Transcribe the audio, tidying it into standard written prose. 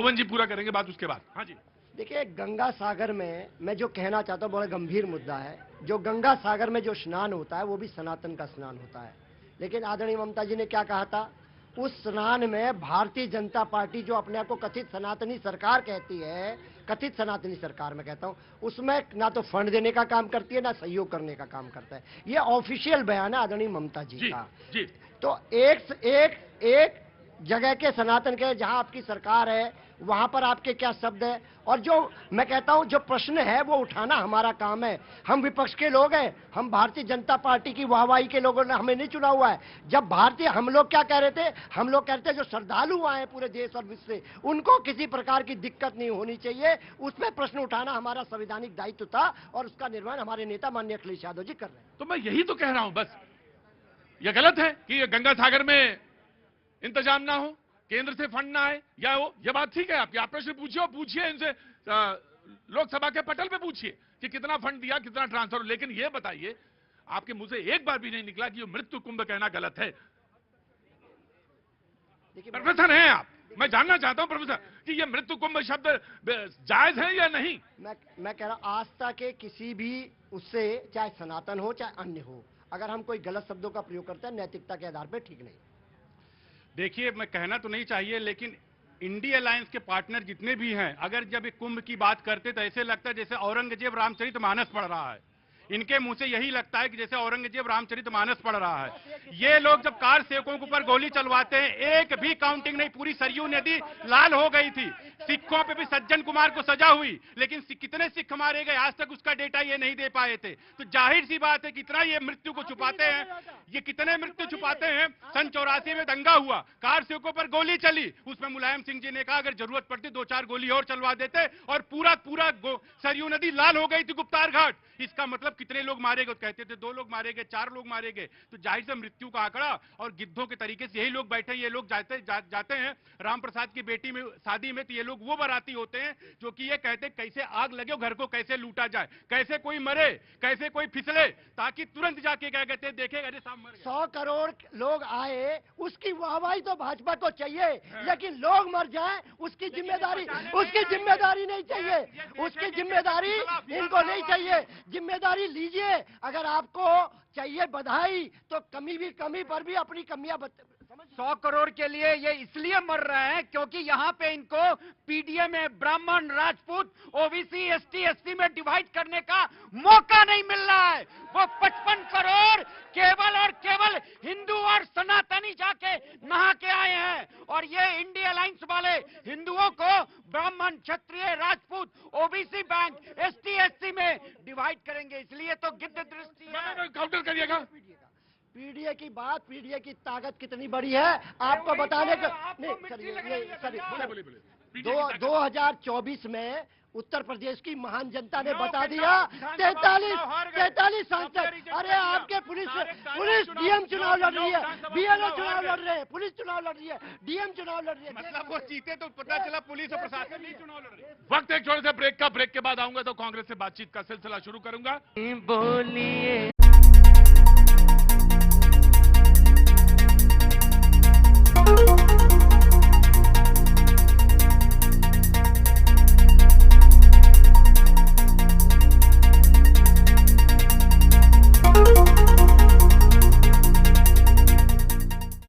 भुवन जी पूरा करेंगे बात उसके बाद। हाँ जी। देखिए, गंगा सागर में मैं जो कहना चाहता हूँ बड़ा गंभीर मुद्दा है। जो गंगा सागर में जो स्नान होता है वो भी सनातन का स्नान होता है, लेकिन आदरणीय ममता जी ने क्या कहा था, उस स्नान में भारतीय जनता पार्टी जो अपने आप को कथित सनातनी सरकार कहती है, कथित सनातनी सरकार मैं कहता हूं, उसमें ना तो फंड देने का काम करती है ना सहयोग करने का काम करता है। ये ऑफिशियल बयान है आदरणीय ममता जी का। जी। तो एक जगह के सनातन के जहां आपकी सरकार है वहां पर आपके क्या शब्द है, और जो मैं कहता हूं जो प्रश्न है वो उठाना हमारा काम है। हम विपक्ष के लोग हैं, हम भारतीय जनता पार्टी की वाहवाही के लोगों ने हमें नहीं चुना हुआ है। जब भारतीय हम लोग क्या कह रहे थे, हम लोग कहते थे जो श्रद्धालु आए पूरे देश और विश्व से उनको किसी प्रकार की दिक्कत नहीं होनी चाहिए, उसमें प्रश्न उठाना हमारा संवैधानिक दायित्व था और उसका निर्वहन हमारे नेता माननीय अखिलेश यादव जी कर रहे हैं। तो मैं यही तो कह रहा हूं, बस यह गलत है कि गंगा सागर में इंतजाम ना हो, केंद्र से फंड ना आए, या वो ये बात ठीक है आपकी, आप प्रश्न पूछिए इनसे, लोकसभा के पटल पे पूछिए कि कितना फंड दिया, कितना ट्रांसफर, लेकिन ये बताइए आपके मुंह से एक बार भी नहीं निकला कि ये मृत्यु कुंभ कहना गलत है। प्रोफेसर हैं आप, मैं जानना चाहता हूं प्रोफेसर कि ये मृत्यु कुंभ शब्द जायज है या नहीं। मैं कह रहा हूं आस्था के किसी भी उससे, चाहे सनातन हो चाहे अन्य हो, अगर हम कोई गलत शब्दों का प्रयोग करते हैं नैतिकता के आधार पर ठीक नहीं। देखिए, मैं कहना तो नहीं चाहिए, लेकिन इंडिया अलायंस के पार्टनर जितने भी हैं, अगर जब एक कुंभ की बात करते तो ऐसे लगता है जैसे औरंगजेब रामचरितमानस पढ़ रहा है। इनके मुंह से यही लगता है कि जैसे औरंगजेब रामचरितमानस पढ़ रहा है। ये लोग जब कार सेवकों के ऊपर गोली चलवाते हैं, एक भी काउंटिंग नहीं, पूरी सरयू नदी लाल हो गई थी। सिखों पे भी सज्जन कुमार को सजा हुई, लेकिन कितने सिख मारे गए आज तक उसका डेटा ये नहीं दे पाए थे। तो जाहिर सी बात है कितना ये मृत्यु को छुपाते हैं, ये कितने मृत्यु छुपाते हैं। सन 84 में दंगा हुआ, कार सेवकों पर गोली चली, उसमें मुलायम सिंह जी ने कहा अगर जरूरत पड़ती 2-4 गोली और चलवा देते, और पूरा सरयू नदी लाल हो गई थी, गुप्तार घाट। इसका मतलब कितने लोग मारे गए, कहते थे 2 लोग मारे गए, 4 लोग मारे गए। तो जाहिर से मृत्यु का आंकड़ा और गिद्धों के तरीके से यही लोग बैठे, ये लोग जाते हैं राम प्रसाद की बेटी में शादी में, तो ये लोग वो बाराती होते हैं जो कि ये कहते कैसे आग लगे, घर को कैसे लूटा जाए, कैसे कोई मरे, कैसे कोई फिसले, ताकि तुरंत जाके क्या कहते हैं देखेगा अरे साहब मर गए। 100 करोड़ लोग आए, उसकी वाहवाही तो भाजपा को चाहिए, लेकिन लोग मर जाएं उसकी जिम्मेदारी नहीं चाहिए, उसकी जिम्मेदारी इनको नहीं चाहिए। जिम्मेदारी लीजिए, अगर आपको चाहिए बधाई तो कमी पर भी अपनी कमियां 100 करोड़ के लिए ये इसलिए मर रहे हैं क्योंकि यहाँ पे इनको पीडीए में ब्राह्मण, राजपूत, ओबीसी, एसटी, एससी में डिवाइड करने का मौका नहीं मिल रहा है। वो 55 करोड़ केवल और केवल हिंदू और सनातनी जाके नहा के आए हैं, और ये इंडिया अलायंस वाले हिंदुओं को Brahmin, Kshatriya, Rajput, OBC bank, ST, SC में डिवाइड करेंगे, इसलिए तो गिद्ध दृष्टि है। काउंटर करिएगा। पीडीए की बात, पीडीए की ताकत कितनी बड़ी है आपको बताने का नहीं। सर 2024 में उत्तर प्रदेश की महान जनता ने बता दिया 43 सांसद। अरे आपके पुलिस डीएम चुनाव लड़ रही है, बीएलओ चुनाव लड़ रहे हैं, पुलिस चुनाव लड़ रही है, डीएम चुनाव लड़ रही है। मतलब वो जीते तो पता चला पुलिस और प्रशासन नहीं चुनाव लड़ रही है। वक्त एक छोटे से ब्रेक के बाद आऊंगा तो कांग्रेस से बातचीत का सिलसिला शुरू करूंगा। बोलिए